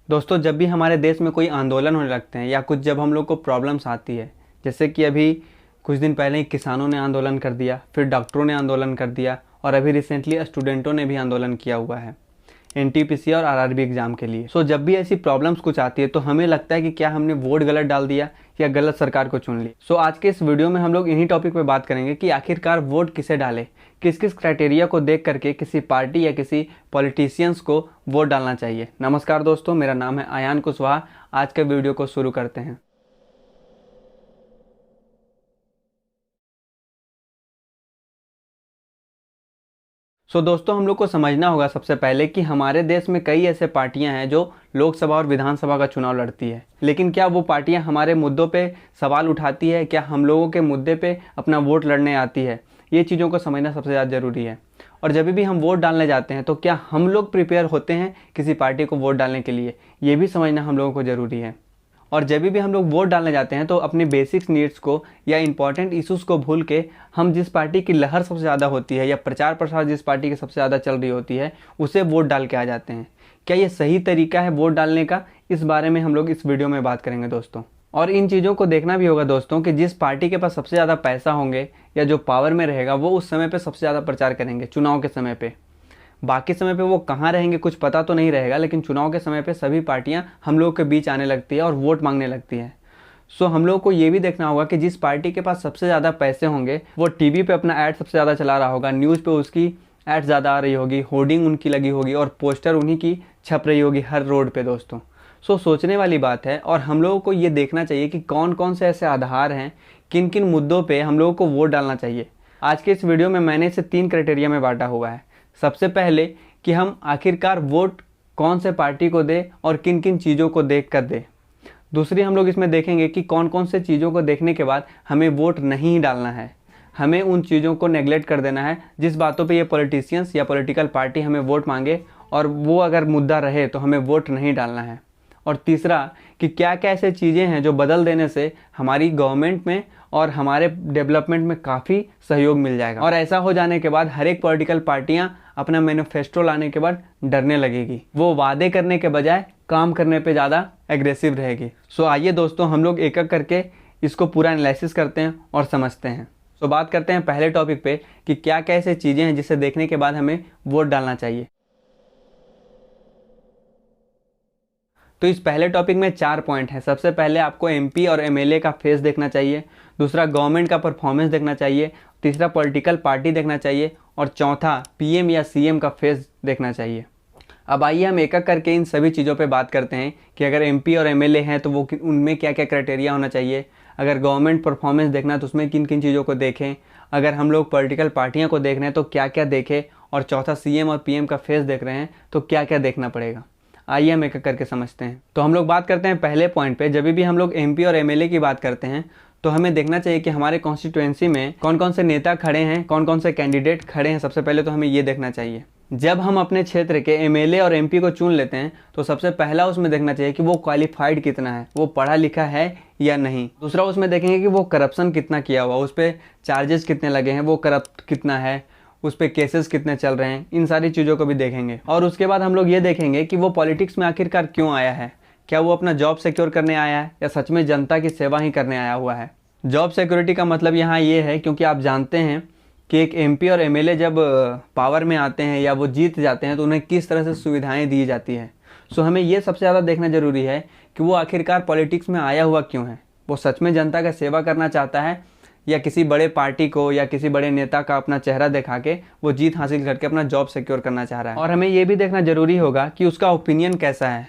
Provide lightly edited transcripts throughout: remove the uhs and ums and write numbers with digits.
दोस्तों, जब भी हमारे देश में कोई आंदोलन होने लगते हैं या कुछ जब हम लोग को प्रॉब्लम्स आती है, जैसे कि अभी कुछ दिन पहले ही किसानों ने आंदोलन कर दिया, फिर डॉक्टरों ने आंदोलन कर दिया और अभी रिसेंटली स्टूडेंटों ने भी आंदोलन किया हुआ है एनटीपीसी और आरआरबी एग्जाम के लिए। जब भी ऐसी प्रॉब्लम्स कुछ आती है तो हमें लगता है कि क्या हमने वोट गलत डाल दिया या गलत सरकार को चुन ली। आज के इस वीडियो में हम लोग इन्हीं टॉपिक पे बात करेंगे कि आखिरकार वोट किसे डाले, किस किस क्राइटेरिया को देख करके किसी पार्टी या किसी पॉलिटिशियंस को वोट डालना चाहिए। नमस्कार दोस्तों, मेरा नाम है आयान कुशवाहा। आज के वीडियो को शुरू करते हैं। दोस्तों, हम लोग को समझना होगा सबसे पहले कि हमारे देश में कई ऐसे पार्टियां हैं जो लोकसभा और विधानसभा का चुनाव लड़ती है, लेकिन क्या वो पार्टियां हमारे मुद्दों पे सवाल उठाती है, क्या हम लोगों के मुद्दे पे अपना वोट लड़ने आती है? ये चीज़ों को समझना सबसे ज़्यादा ज़रूरी है। और जब भी हम वोट डालने जाते हैं तो क्या हम लोग प्रिपेयर होते हैं किसी पार्टी को वोट डालने के लिए, ये भी समझना हम लोगों को ज़रूरी है। और जब भी हम लोग वोट डालने जाते हैं तो अपने बेसिक्स नीड्स को या इंपॉर्टेंट इश्यूज़ को भूल के हम जिस पार्टी की लहर सबसे ज़्यादा होती है या प्रचार प्रसार जिस पार्टी की सबसे ज़्यादा चल रही होती है उसे वोट डाल के आ जाते हैं। क्या ये सही तरीका है वोट डालने का? इस बारे में हम लोग इस वीडियो में बात करेंगे दोस्तों। और इन चीज़ों को देखना भी होगा दोस्तों कि जिस पार्टी के पास सबसे ज़्यादा पैसा होंगे या जो पावर में रहेगा वो उस समय पर सबसे ज़्यादा प्रचार करेंगे चुनाव के समय पर। बाकी समय पे वो कहाँ रहेंगे कुछ पता तो नहीं रहेगा, लेकिन चुनाव के समय पे सभी पार्टियां हम लोग के बीच आने लगती है और वोट मांगने लगती है। हम लोग को ये भी देखना होगा कि जिस पार्टी के पास सबसे ज़्यादा पैसे होंगे वो टीवी पे अपना ऐड सबसे ज़्यादा चला रहा होगा, न्यूज़ पे उसकी ऐड ज़्यादा आ रही होगी, होर्डिंग उनकी लगी होगी और पोस्टर उन्हीं की छप रही होगी हर रोड पे दोस्तों। सोचने वाली बात है और हम लोगों को ये देखना चाहिए कि कौन कौन से ऐसे आधार हैं, किन किन मुद्दों पर हम लोगों को वोट डालना चाहिए। आज के इस वीडियो में मैंने इसे 3 क्राइटेरिया में बांटा हुआ है। सबसे पहले कि हम आखिरकार वोट कौन से पार्टी को दें और किन किन चीज़ों को देख कर दें। दूसरी हम लोग इसमें देखेंगे कि कौन कौन से चीज़ों को देखने के बाद हमें वोट नहीं डालना है, हमें उन चीज़ों को नेगलेक्ट कर देना है जिस बातों पे ये पॉलिटिशियंस या पॉलिटिकल पार्टी हमें वोट मांगे और वो अगर मुद्दा रहे तो हमें वोट नहीं डालना है। और तीसरा कि क्या क्या ऐसे चीज़ें हैं जो बदल देने से हमारी गवर्नमेंट में और हमारे डेवलपमेंट में काफ़ी सहयोग मिल जाएगा। और ऐसा हो जाने के बाद हर एक पॉलिटिकल पार्टियां अपना मैनिफेस्टो लाने के बाद डरने लगेगी, वो वादे करने के बजाय काम करने पे ज़्यादा एग्रेसिव रहेगी। आइए दोस्तों, हम लोग एक एक करके इसको पूरा एनालिसिस करते हैं और समझते हैं। बात करते हैं पहले टॉपिक पे कि क्या क्या ऐसे चीज़ें हैं जिसे देखने के बाद हमें वोट डालना चाहिए। इस पहले टॉपिक में 4 पॉइंट हैं। सबसे पहले आपको एमपी और एमएलए का फेस देखना चाहिए, दूसरा गवर्नमेंट का परफॉर्मेंस देखना चाहिए, तीसरा पॉलिटिकल पार्टी देखना चाहिए और चौथा पीएम या सीएम का फेस देखना चाहिए। अब आइए हम एक एक करके इन सभी चीज़ों पे बात करते हैं कि अगर एमपी और एमएलए हैं तो वो उनमें क्या क्या क्राइटेरिया होना चाहिए, अगर गवर्नमेंट परफॉर्मेंस देखना है तो उसमें किन किन चीज़ों को देखें, अगर हम लोग पॉलिटिकल पार्टियाँ को देख रहे हैं तो क्या क्या देखें, और चौथा सीएम और पीएम का फेस देख रहे हैं तो क्या क्या देखना पड़ेगा। आइए हम एक एक करके समझते हैं। हम लोग बात करते हैं पहले पॉइंट पे। जब भी हम लोग एमपी और एमएलए की बात करते हैं तो हमें देखना चाहिए कि हमारे कॉन्स्टिट्यूएंसी में कौन कौन से नेता खड़े हैं, कौन कौन से कैंडिडेट खड़े हैं। सबसे पहले तो हमें ये देखना चाहिए। जब हम अपने क्षेत्र के एमएलए और एमपी को चुन लेते हैं तो सबसे पहला उसमें देखना चाहिए कि वो क्वालिफाइड कितना है, वो पढ़ा लिखा है या नहीं। दूसरा उसमें देखेंगे कि वो करप्शन कितना किया हुआ, उस पर चार्जेस कितने लगे हैं, वो करप्ट कितना है, उस पर केसेस कितने चल रहे हैं, इन सारी चीज़ों को भी देखेंगे। और उसके बाद हम लोग ये देखेंगे कि वो पॉलिटिक्स में आखिरकार क्यों आया है, क्या वो अपना जॉब सिक्योर करने आया है या सच में जनता की सेवा ही करने आया हुआ है। जॉब सिक्योरिटी का मतलब यहाँ ये है क्योंकि आप जानते हैं कि एक एमपी और एमएलए जब पावर में आते हैं या वो जीत जाते हैं तो उन्हें किस तरह से सुविधाएँ दी जाती हैं। हमें ये सबसे ज़्यादा देखना ज़रूरी है कि वो आखिरकार पॉलिटिक्स में आया हुआ क्यों है, वो सच में जनता का सेवा करना चाहता है या किसी बड़े पार्टी को या किसी बड़े नेता का अपना चेहरा दिखा के वो जीत हासिल करके अपना जॉब सिक्योर करना चाह रहा है। और हमें ये भी देखना जरूरी होगा कि उसका ओपिनियन कैसा है,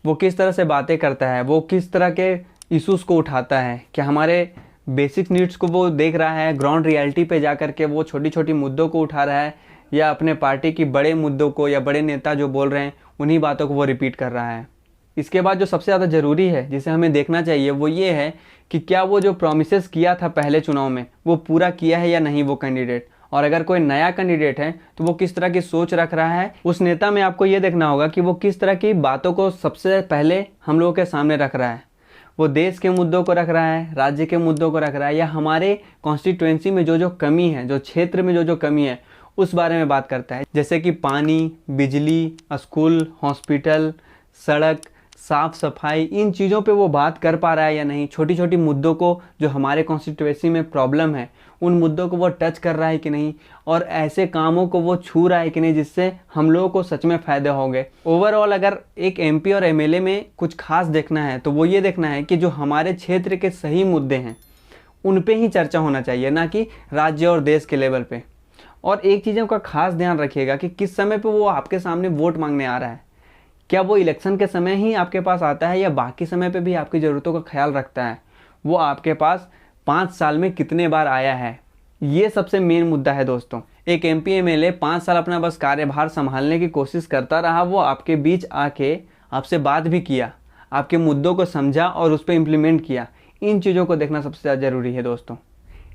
वो किस तरह से बातें करता है, वो किस तरह के इश्यूज़ को उठाता है, क्या हमारे बेसिक नीड्स को वो देख रहा है, ग्राउंड रियलिटी पे जा कर के वो छोटी छोटी मुद्दों को उठा रहा है या अपने पार्टी की बड़े मुद्दों को या बड़े नेता जो बोल रहे हैं उन्हीं बातों को वो रिपीट कर रहा है। इसके बाद जो सबसे ज़्यादा ज़रूरी है जिसे हमें देखना चाहिए वो ये है कि क्या वो जो प्रॉमिसेस किया था पहले चुनाव में वो पूरा किया है या नहीं वो कैंडिडेट। और अगर कोई नया कैंडिडेट है तो वो किस तरह की सोच रख रहा है। उस नेता में आपको ये देखना होगा कि वो किस तरह की बातों को सबसे पहले हम लोगों के सामने रख रहा है। वो देश के मुद्दों को रख रहा है, राज्य के मुद्दों को रख रहा है, या हमारे कॉन्स्टिट्यूएंसी में जो जो कमी है, जो क्षेत्र में जो जो कमी है उस बारे में बात करता है। जैसे कि पानी, बिजली, स्कूल, हॉस्पिटल, सड़क, साफ सफाई, इन चीज़ों पे वो बात कर पा रहा है या नहीं, छोटी छोटी मुद्दों को जो हमारे कॉन्स्टिट्यूएंसी में प्रॉब्लम है उन मुद्दों को वो टच कर रहा है कि नहीं, और ऐसे कामों को वो छू रहा है कि नहीं जिससे हम लोगों को सच में फ़ायदे होंगे। ओवरऑल अगर एक एमपी और एमएलए में कुछ खास देखना है तो वो ये देखना है कि जो हमारे क्षेत्र के सही मुद्दे हैं उन पे ही चर्चा होना चाहिए, ना कि राज्य और देश के लेवल पे। और एक चीज़ों का खास ध्यान रखिएगा कि किस समय पे वो आपके सामने वोट मांगने आ रहा है। क्या वो इलेक्शन के समय ही आपके पास आता है या बाकी समय पे भी आपकी ज़रूरतों का ख्याल रखता है? वो आपके पास 5 साल में कितने बार आया है? ये सबसे मेन मुद्दा है दोस्तों। एक एमपी एमएलए 5 साल अपना बस कार्यभार संभालने की कोशिश करता रहा, वो आपके बीच आके आपसे बात भी किया, आपके मुद्दों को समझा और उस पर इम्प्लीमेंट किया। इन चीज़ों को देखना सबसे ज़्यादा ज़रूरी है दोस्तों।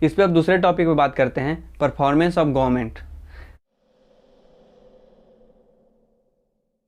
इस पर अब दूसरे टॉपिक पे बात करते हैं, परफॉर्मेंस ऑफ गवर्नमेंट।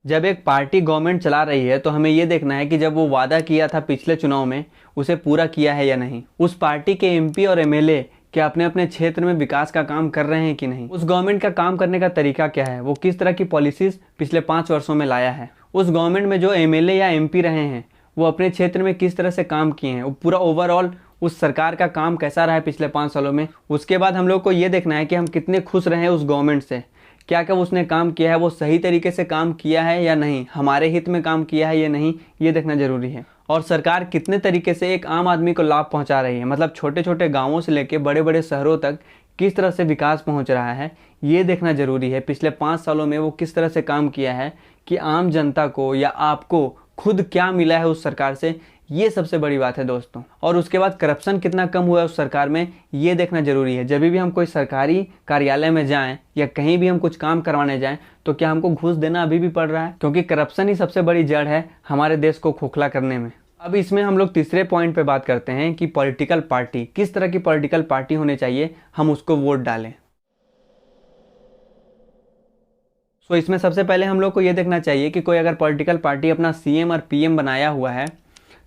जब एक पार्टी गवर्नमेंट चला रही है तो हमें ये देखना है कि जब वो वादा किया था पिछले चुनाव में उसे पूरा किया है या नहीं। उस पार्टी के एमपी और एमएलए क्या अपने अपने क्षेत्र में विकास का काम कर रहे हैं कि नहीं। उस गवर्नमेंट का काम करने का तरीका क्या है, वो किस तरह की पॉलिसीज पिछले 5 वर्षों में लाया है। उस गवर्नमेंट में जो एमएलए या एमपी रहे हैं वो अपने क्षेत्र में किस तरह से काम किए हैं, वो पूरा ओवरऑल उस सरकार का काम कैसा रहा है पिछले 5 सालों में। उसके बाद हम लोग को ये देखना है कि हम कितने खुश रहे हैं उस गवर्नमेंट से, क्या क्या उसने काम किया है, वो सही तरीके से काम किया है या नहीं, हमारे हित में काम किया है या नहीं, ये देखना जरूरी है। और सरकार कितने तरीके से एक आम आदमी को लाभ पहुंचा रही है, मतलब छोटे छोटे गांवों से लेकर बड़े बड़े शहरों तक किस तरह से विकास पहुंच रहा है, ये देखना जरूरी है। पिछले 5 सालों में वो किस तरह से काम किया है कि आम जनता को या आपको खुद क्या मिला है उस सरकार से, ये सबसे बड़ी बात है दोस्तों। और उसके बाद करप्शन कितना कम हुआ है उस सरकार में, ये देखना जरूरी है। जब भी हम कोई सरकारी कार्यालय में जाएं या कहीं भी हम कुछ काम करवाने जाएं तो क्या हमको घूस देना अभी भी पड़ रहा है, क्योंकि करप्शन ही सबसे बड़ी जड़ है हमारे देश को खोखला करने में। अब इसमें हम लोग तीसरे पॉइंट पे बात करते हैं कि पॉलिटिकल पार्टी, किस तरह की पॉलिटिकल पार्टी होनी चाहिए, हम उसको वोट डालें। तो इसमें सबसे पहले हम लोग को ये देखना चाहिए कि कोई अगर पॉलिटिकल पार्टी अपना सीएम और पीएम बनाया हुआ है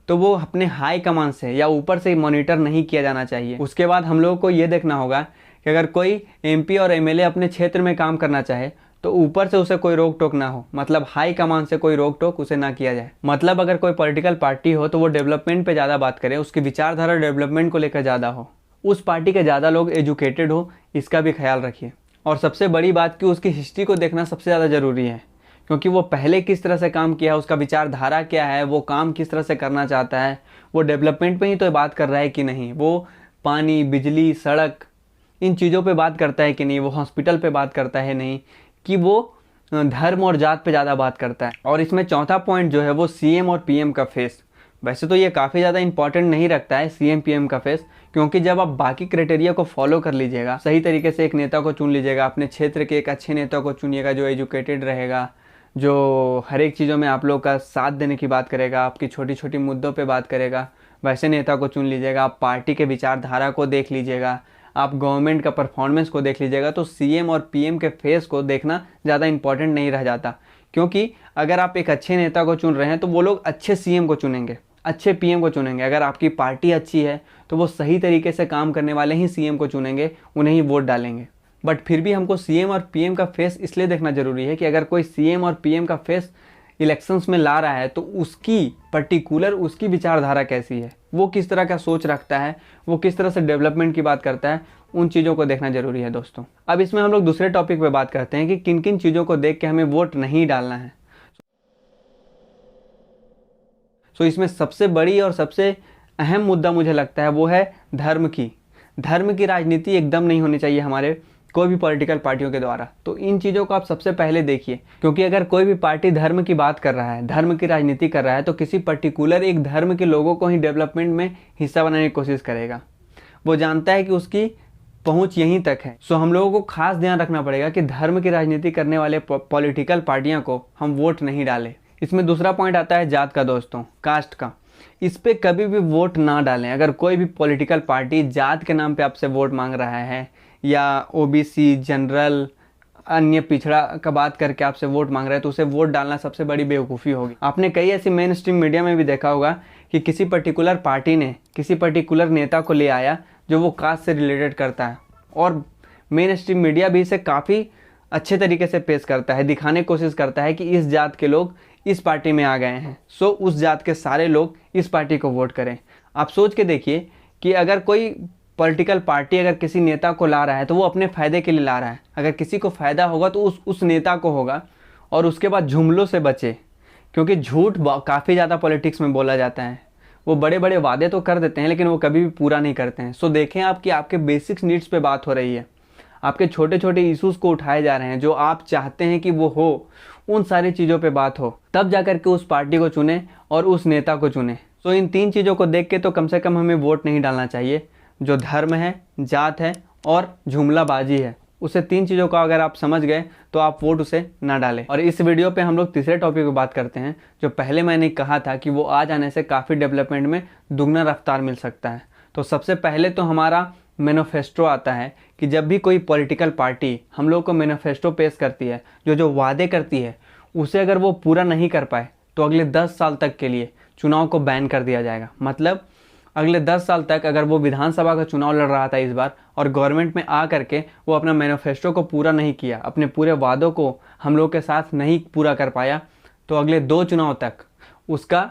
तो वो अपने हाई कमान से या ऊपर से मॉनिटर नहीं किया जाना चाहिए। उसके बाद हम लोगों को ये देखना होगा कि अगर कोई एमपी और एमएलए अपने क्षेत्र में काम करना चाहे तो ऊपर से उसे कोई रोक टोक ना हो, मतलब हाई कमान से कोई रोक टोक उसे ना किया जाए। मतलब अगर कोई पॉलिटिकल पार्टी हो तो वो डेवलपमेंट पे ज़्यादा बात करे, उसकी विचारधारा डेवलपमेंट को लेकर ज़्यादा हो, उस पार्टी के ज़्यादा लोग एजुकेटेड हो, इसका भी ख्याल रखिए। और सबसे बड़ी बात कि उसकी हिस्ट्री को देखना सबसे ज़्यादा ज़रूरी है, क्योंकि वो पहले किस तरह से काम किया है, उसका विचारधारा क्या है, वो काम किस तरह से करना चाहता है, वो डेवलपमेंट पे ही तो बात कर रहा है कि नहीं, वो पानी, बिजली, सड़क, इन चीज़ों पे बात करता है कि नहीं, वो हॉस्पिटल पे बात करता है नहीं, कि वो धर्म और जात पे ज़्यादा बात करता है। और इसमें चौथा पॉइंट जो है वो सीएम और पीएम का फेस। वैसे तो ये काफ़ी ज़्यादा इंपॉर्टेंट नहीं रखता है सीएम पीएम का फेस, क्योंकि जब आप बाकी क्राइटेरिया को फॉलो कर लीजिएगा, सही तरीके से एक नेता को चुन लीजिएगा, अपने क्षेत्र के एक अच्छे नेता को चुनिएगा जो एजुकेटेड रहेगा, जो हर एक चीज़ों में आप लोग का साथ देने की बात करेगा, आपकी छोटी छोटी मुद्दों पे बात करेगा, वैसे नेता को चुन लीजिएगा। आप पार्टी के विचारधारा को देख लीजिएगा, आप गवर्नमेंट का परफॉर्मेंस को देख लीजिएगा, तो सीएम और पीएम के फेस को देखना ज़्यादा इंपॉर्टेंट नहीं रह जाता। क्योंकि अगर आप एक अच्छे नेता को चुन रहे हैं तो वो लोग अच्छे सीएम को चुनेंगे, अच्छे पीएम को चुनेंगे। अगर आपकी पार्टी अच्छी है तो वो सही तरीके से काम करने वाले ही सीएम को चुनेंगे, उन्हें ही वोट डालेंगे। बट फिर भी हमको सीएम और पीएम का फेस इसलिए देखना जरूरी है कि अगर कोई सीएम और पीएम का फेस इलेक्शंस में ला रहा है तो उसकी पर्टिकुलर उसकी विचारधारा कैसी है, वो किस तरह का सोच रखता है, वो किस तरह से डेवलपमेंट की बात करता है, उन चीज़ों को देखना जरूरी है दोस्तों। अब इसमें हम लोग दूसरे टॉपिक पे बात करते हैं कि किन किन चीज़ों को देख के हमें वोट नहीं डालना है। सो इसमें सबसे बड़ी और सबसे अहम मुद्दा मुझे लगता है वो है धर्म की राजनीति एकदम नहीं होनी चाहिए हमारे कोई भी पॉलिटिकल पार्टियों के द्वारा। तो इन चीज़ों को आप सबसे पहले देखिए, क्योंकि अगर कोई भी पार्टी धर्म की बात कर रहा है, धर्म की राजनीति कर रहा है, तो किसी पर्टिकुलर एक धर्म के लोगों को ही डेवलपमेंट में हिस्सा बनाने की कोशिश करेगा। वो जानता है कि उसकी पहुंच यहीं तक है। सो हम लोगों को खास ध्यान रखना पड़ेगा कि धर्म की राजनीति करने वाले पॉलिटिकल पार्टियों को हम वोट नहीं डालें। इसमें दूसरा पॉइंट आता है जात का दोस्तों, कास्ट का। इस पे कभी भी वोट ना डालें। अगर कोई भी पॉलिटिकल पार्टी जात के नाम पे आपसे वोट मांग रहा है या ओबीसी, जनरल, अन्य पिछड़ा का बात करके आपसे वोट मांग रहा है तो उसे वोट डालना सबसे बड़ी बेवकूफ़ी होगी। आपने कई ऐसी मेन स्ट्रीम मीडिया में भी देखा होगा कि किसी पर्टिकुलर पार्टी ने किसी पर्टिकुलर नेता को ले आया जो वो कास्ट से रिलेटेड करता है, और मेन स्ट्रीम मीडिया भी इसे काफ़ी अच्छे तरीके से पेश करता है, दिखाने की कोशिश करता है कि इस जात के लोग इस पार्टी में आ गए हैं, सो उस जात के सारे लोग इस पार्टी को वोट करें। आप सोच के देखिए कि अगर कोई पॉलिटिकल पार्टी अगर किसी नेता को ला रहा है तो वो अपने फ़ायदे के लिए ला रहा है। अगर किसी को फ़ायदा होगा तो उस नेता को होगा। और उसके बाद जुमलों से बचे, क्योंकि झूठ काफ़ी ज़्यादा पॉलिटिक्स में बोला जाता है। वो बड़े बड़े वादे तो कर देते हैं लेकिन वो कभी भी पूरा नहीं करते हैं। सो देखें आप कि आपके बेसिक्स नीड्स पे बात हो रही है, आपके छोटे छोटे इश्यूज़ को उठाए जा रहे हैं जो आप चाहते हैं कि वो हो, उन सारी चीज़ों पे बात हो, तब जा कर के उस पार्टी को चुने और उस नेता को चुने। सो इन 3 चीज़ों को देख के तो कम से कम हमें वोट नहीं डालना चाहिए। जो धर्म है, जात है और जुमलाबाजी है, उसे 3 चीज़ों का अगर आप समझ गए तो आप वोट उसे ना डालें। और इस वीडियो पे हम लोग तीसरे टॉपिक पे बात करते हैं, जो पहले मैंने कहा था कि वो आ जाने से काफ़ी डेवलपमेंट में दुगना रफ्तार मिल सकता है। तो सबसे पहले तो हमारा मैनिफेस्टो आता है कि जब भी कोई पॉलिटिकल पार्टी हम लोग को मैनिफेस्टो पेश करती है, जो वादे करती है, उसे अगर वो पूरा नहीं कर पाए तो अगले 10 साल तक के लिए चुनाव को बैन कर दिया जाएगा। मतलब अगले 10 साल तक अगर वो विधानसभा का चुनाव लड़ रहा था इस बार और गवर्नमेंट में आ करके वो अपना मैनिफेस्टो को पूरा नहीं किया, अपने पूरे वादों को हम लोग के साथ नहीं पूरा कर पाया, तो अगले 2 चुनाव तक उसका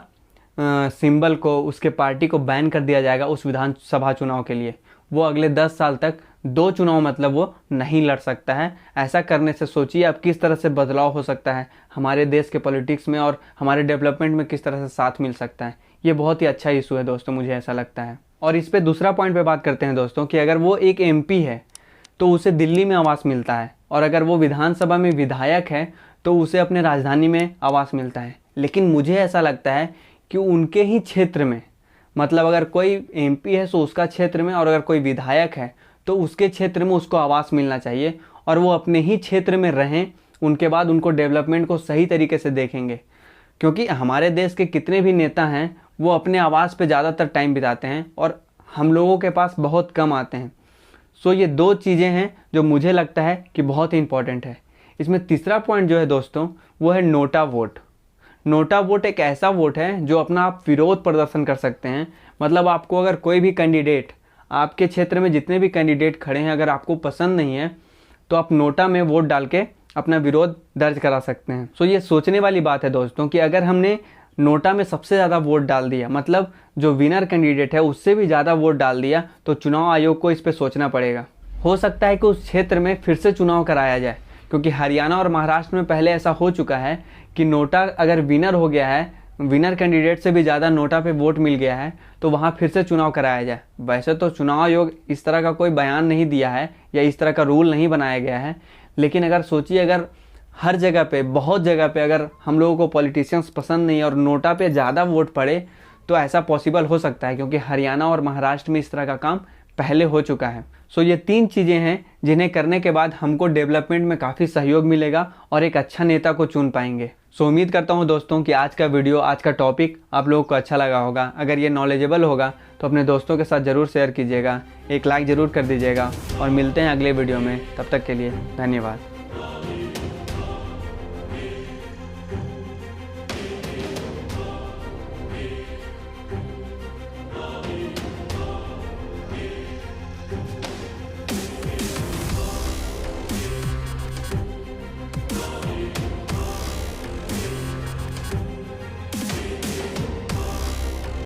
सिंबल को, उसके पार्टी को बैन कर दिया जाएगा उस विधानसभा चुनाव के लिए। वो अगले 10 साल तक 2 चुनाव मतलब वो नहीं लड़ सकता है। ऐसा करने से सोचिए आप किस तरह से बदलाव हो सकता है हमारे देश के पॉलिटिक्स में और हमारे डेवलपमेंट में किस तरह से साथ मिल सकता है। ये बहुत ही अच्छा इशू है दोस्तों, मुझे ऐसा लगता है। और इस पे दूसरा पॉइंट पे बात करते हैं दोस्तों कि अगर वो एक MP है तो उसे दिल्ली में आवास मिलता है, और अगर वो विधानसभा में विधायक है तो उसे अपने राजधानी में आवास मिलता है। लेकिन मुझे ऐसा लगता है कि उनके ही क्षेत्र में, मतलब अगर कोई MP है तो उसका क्षेत्र में, और अगर कोई विधायक है तो उसके क्षेत्र में उसको आवास मिलना चाहिए, और वो अपने ही क्षेत्र में रहें। उनके बाद उनको डेवलपमेंट को सही तरीके से देखेंगे, क्योंकि हमारे देश के कितने भी नेता हैं वो अपने आवास पे ज़्यादातर टाइम बिताते हैं और हम लोगों के पास बहुत कम आते हैं। सो ये 2 चीज़ें हैं जो मुझे लगता है कि बहुत ही इंपॉर्टेंट है। इसमें तीसरा पॉइंट जो है दोस्तों वो है नोटा वोट। नोटा वोट एक ऐसा वोट है जो अपना आप विरोध प्रदर्शन कर सकते हैं। मतलब आपको अगर कोई भी कैंडिडेट, आपके क्षेत्र में जितने भी कैंडिडेट खड़े हैं, अगर आपको पसंद नहीं है तो आप नोटा में वोट डाल के अपना विरोध दर्ज करा सकते हैं। सो ये सोचने वाली बात है दोस्तों कि अगर हमने नोटा में सबसे ज़्यादा वोट डाल दिया, मतलब जो विनर कैंडिडेट है उससे भी ज़्यादा वोट डाल दिया, तो चुनाव आयोग को इस पर सोचना पड़ेगा। हो सकता है कि उस क्षेत्र में फिर से चुनाव कराया जाए, क्योंकि हरियाणा और महाराष्ट्र में पहले ऐसा हो चुका है कि नोटा अगर विनर हो गया है, विनर कैंडिडेट से भी ज़्यादा नोटा पे वोट मिल गया है, तो वहाँ फिर से चुनाव कराया जाए। वैसे तो चुनाव आयोग इस तरह का कोई बयान नहीं दिया है या इस तरह का रूल नहीं बनाया गया है, लेकिन अगर सोचिए अगर हर जगह पे, बहुत जगह पे अगर हम लोगों को पॉलिटिशियंस पसंद नहीं है और नोटा पे ज़्यादा वोट पड़े, तो ऐसा पॉसिबल हो सकता है, क्योंकि हरियाणा और महाराष्ट्र में इस तरह का काम पहले हो चुका है। सो ये 3 चीज़ें हैं जिन्हें करने के बाद हमको डेवलपमेंट में काफ़ी सहयोग मिलेगा और एक अच्छा नेता को चुन पाएंगे। सो उम्मीद करता हूँ दोस्तों कि आज का वीडियो, आज का टॉपिक आप लोगों को अच्छा लगा होगा। अगर ये नॉलेजेबल होगा तो अपने दोस्तों के साथ ज़रूर शेयर कीजिएगा, एक लाइक ज़रूर कर दीजिएगा, और मिलते हैं अगले वीडियो में। तब तक के लिए धन्यवाद।